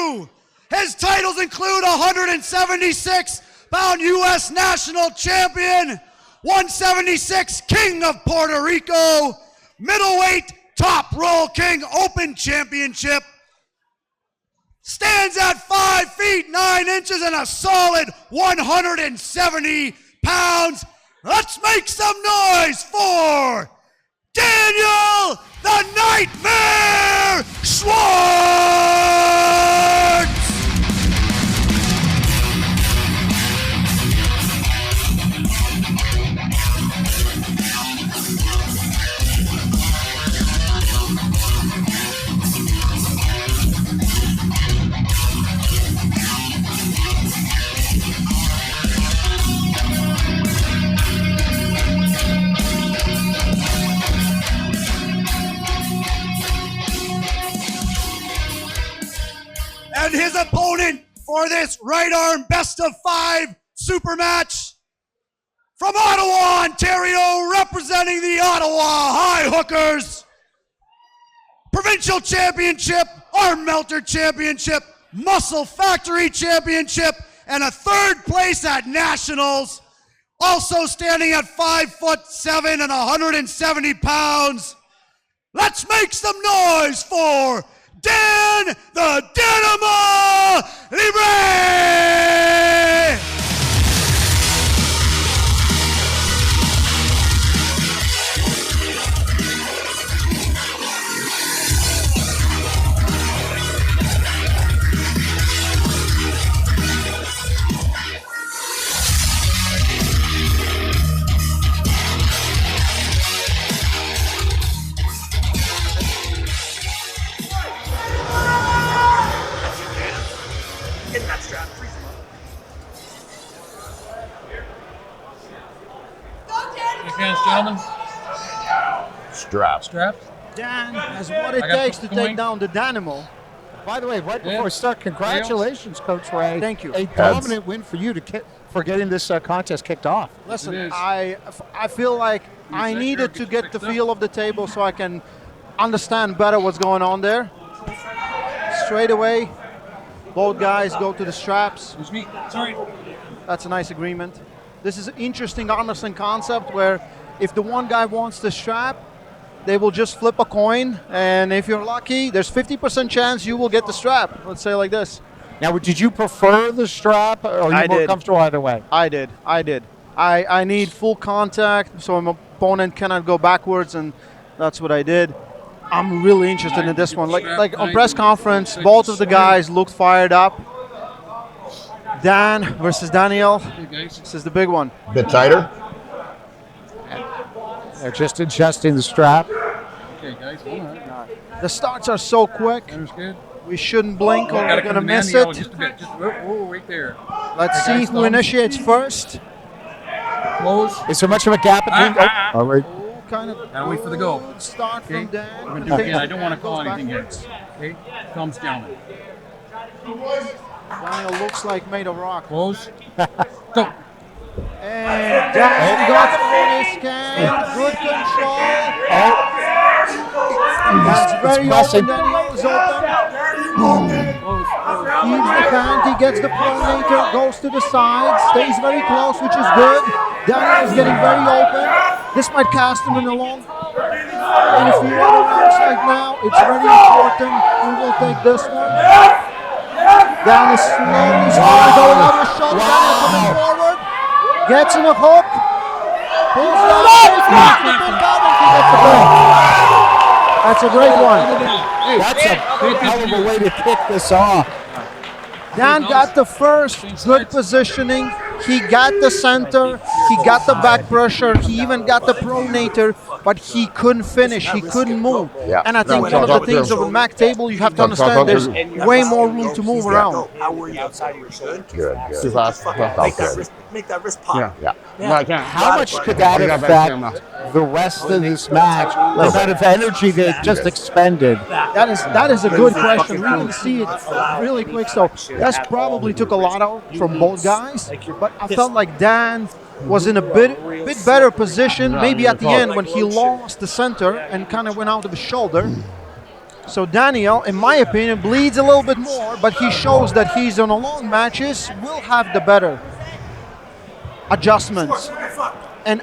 2. His titles include 176-pound U.S. National Champion, 176 King of Puerto Rico, Middleweight Top Roll King Open Championship, stands at 5 feet 9 inches and a solid 170 pounds. Let's make some noise for Daniel the Nightmare Schwarz! And his opponent for this right arm best of 5 super match from Ottawa, Ontario, representing the Ottawa High Hookers. Provincial Championship, Arm Melter Championship, Muscle Factory Championship, and a 3rd place at Nationals. Also standing at 5'7" and 170 pounds. Let's make some noise for Dan the Dynamo Labrie! Hands, gentlemen. Strap. Dan has what it takes to take down the Dynamo. By the way, right before we start, congratulations, Coach Ray. Thank you. A dominant win for you for getting this contest kicked off. Listen, I feel like I needed to get the feel of the table so I can understand better what's going on there. Straight away, both guys go to the straps. Excuse me. Sorry. That's a nice agreement. This is an interesting arm wrestling concept where if the one guy wants the strap, they will just flip a coin, and if you're lucky, there's 50% chance you will get the strap. Let's say like this. Now, did you prefer the strap, or are you more comfortable either way? I did. I need full contact, so my opponent cannot go backwards, and that's what I did. I'm really interested in this one. Like on press conference, both of the guys looked fired up. Dan versus Daniel. This is the big one. Bit tighter. They're just adjusting the strap. Okay, guys, hold on. The starts are so quick. That was good. We shouldn't blink or we're going to miss it. it. Just a bit. Just right there. Let's see who initiates first. Close. Is there much of a gap between? All right. Kind of gotta wait for the go. Start from Dan. We're going to do it again. I don't want to call anything yet. Okay? Thumbs down. Daniel looks like made of rock. Close. Go. And Dan got on his can. Good control. That's very open. Daniel is open. Keeps the count. He gets the pronator. Goes to the side. Stays very close, which is good. Daniel is getting very open. This might cast him in the long. And if you want to rounds like now, it's very important. We will take this one. Dan is slowly going out of shot. Daniel coming forward. Gets in a hook. Pulls down. That's a great one. That's a hell of a way to kick this off. Dan got the first good positioning. He got the center. He got the back pressure. He even got the pronator, but he couldn't finish. He couldn't move. Yeah. And I think one of the things of a MAC table, you have to understand there's way more room to move around. Good. Make that wrist pop. Yeah. How much could that affect the rest of this match? The amount of energy that just expended. That is a good question. We can see it really quick. So that's probably took a lot out from both guys. But I felt like Dan was in a bit better position, maybe at the end when he lost the center and kind of went out of his shoulder. So Daniel, in my opinion, bleeds a little bit more, but he shows that he's on a long matches, will have the better adjustments. And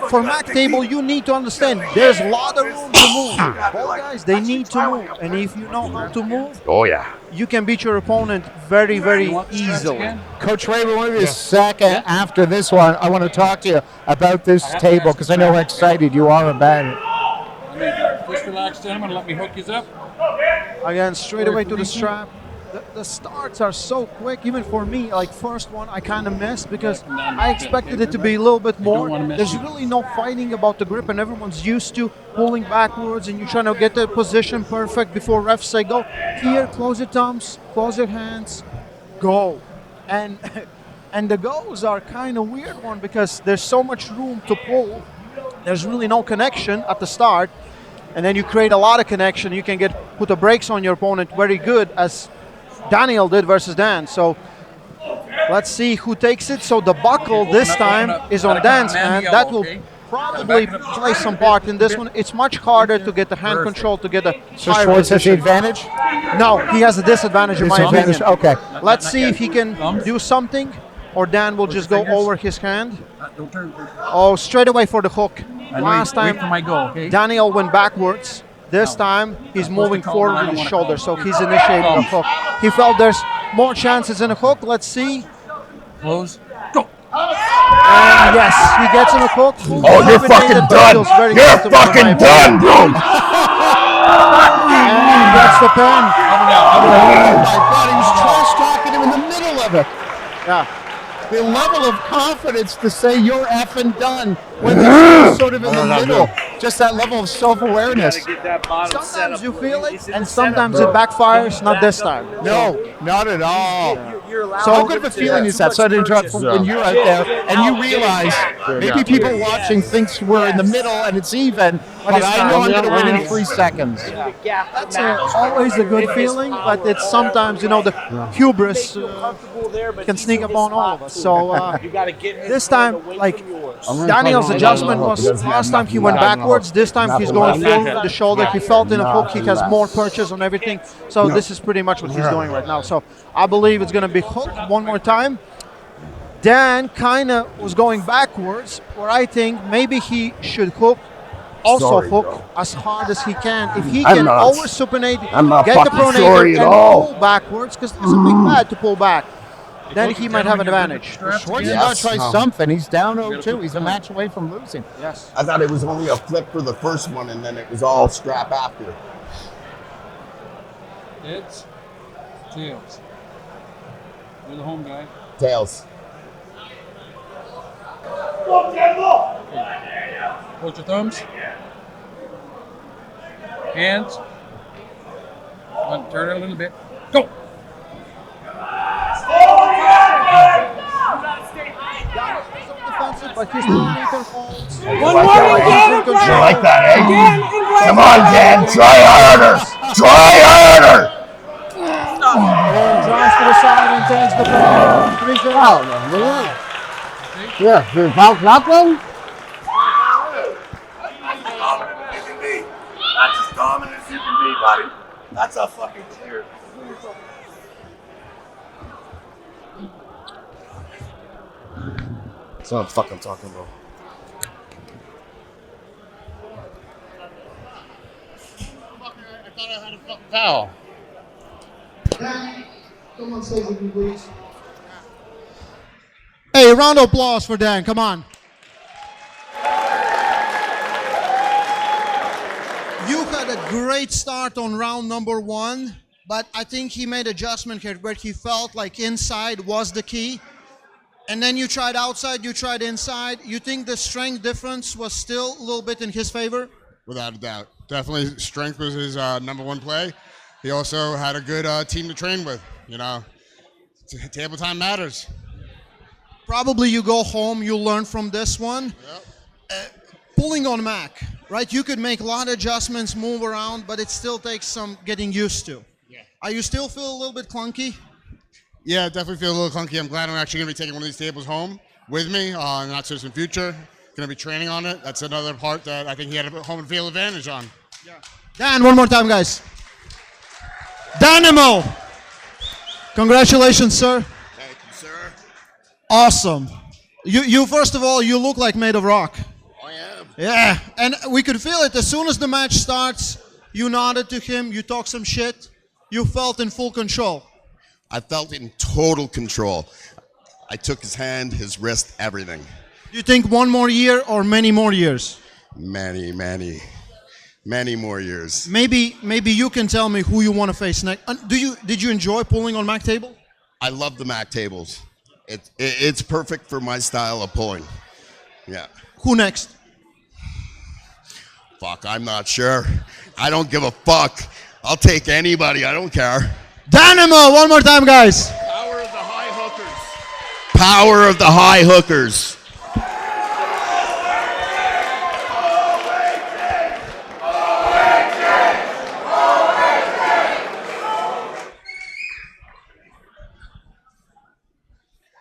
for MAC table, you need to understand there's a lot of room to move. Both guys, they need to move. And if you know how to move, Oh, yeah. you can beat your opponent very, very easily. Coach Ray, we want to be a second after this one. I want to talk to you about this table because I know how excited you are about it. Just relax, gentlemen. Let me hook you up. Again, straight away to the strap. The starts are so quick, even for me. Like first one, I kind of missed because I expected it to be a little bit more. There's really no fighting about the grip, and everyone's used to pulling backwards, and you're trying to get the position perfect before refs say go. Here, close your thumbs, close your hands, go. And the goes are kind of weird one because there's so much room to pull. There's really no connection at the start, and then you create a lot of connection. You can put the brakes on your opponent very good, as Daniel did versus Dan. So let's see who takes it. So the buckle this time is on Dan's hand. That will probably play some part in this one. It's much harder to get the hand control to get the So Schwarz has the advantage? No, he has a disadvantage in my opinion. Okay. Let's see if he can do something, or Dan will just go over his hand. Don't turn. Oh, straight away for the hook. Last Wait for time my go, okay? Daniel went backwards. This time he's moving forward with his shoulder, so he's initiating a hook. He felt there's more chances in a hook. Let's see. Close. Go. And yes, he gets in a hook. Oh, you're fucking done. You're fucking done, bro. And that's the pin. Oh my God, he was trash talking him in the middle of it. Yeah. The level of confidence to say you're effing done when this is sort of in the middle. Just that level of self-awareness. Sometimes you feel it, and sometimes it backfires. Not this time. No, not at all. So How good of a feeling is that? So to interrupt when you're out there and you realize maybe people watching thinks we're in the middle and it's even, but I know I'm going to win in 3 seconds. that's always a good feeling, but it's sometimes, the hubris can sneak up on all of us. So this time, like Daniel's adjustment was last time he went backwards. This time he's going forward with the shoulder. He felt in a hook. He has more purchase on everything. So this is pretty much what he's doing right now. So I believe it's going to be hook one more time. Dan kind of was going backwards, where I think maybe he should hook. Also hook as hard as he can. If he can over-supinate, get the pronator and pull backwards, because it's a big pad to pull back, then he might have an advantage. Schwarz got to try something. He's down 0-2. He's a match away from losing. Yes. I thought it was only a flip for the first one, and then it was all strap after. Heads. Tails. You're the home guy. Tails. Hold your thumbs. Hands. Turn it a little bit. Go. But his pronator holds. You like that, eh? Come on, Dan. Try harder. Try harder. Drives to the side and takes the ball. 3-0. Yeah, you're about nothing? That's as dominant as you can be, buddy. That's a fucking clear. That's what the fuck I'm talking about. I thought I had a fucking foul. Come on stage with me, please. Hey, round of applause for Dan. Come on. You had a great start on round number 1, but I think he made adjustment here where he felt like inside was the key. And then you tried outside, you tried inside. You think the strength difference was still a little bit in his favor? Without a doubt. Definitely strength was his number 1 play. He also had a good team to train with. Table time matters. Probably you go home, you learn from this one. Yep. Pulling on MAC, right? You could make a lot of adjustments, move around, but it still takes some getting used to. Yeah. Are you still feel a little bit clunky? Yeah, definitely feel a little clunky. I'm glad I'm actually going to be taking one of these tables home with me, not just in future. Going to be training on it. That's another part that I think he had a home and field advantage on. Dan, one more time, guys. Dynamo. Congratulations, sir. Thank you, sir. Awesome. You first of all, you look like made of rock. I am. Yeah, and we could feel it as soon as the match starts. You nodded to him, you talked some shit. You felt in full control. I felt in total control. I took his hand, his wrist, everything. Do you think one more year or many more years? Many more years. Maybe you can tell me who you want to face next. Did you enjoy pulling on MAC table? I love the MAC tables. It's perfect for my style of pulling. Yeah. Who next? Fuck, I'm not sure. I don't give a fuck. I'll take anybody. I don't care. Dynamo, one more time, guys. Power of the high hookers. Power of the high hookers.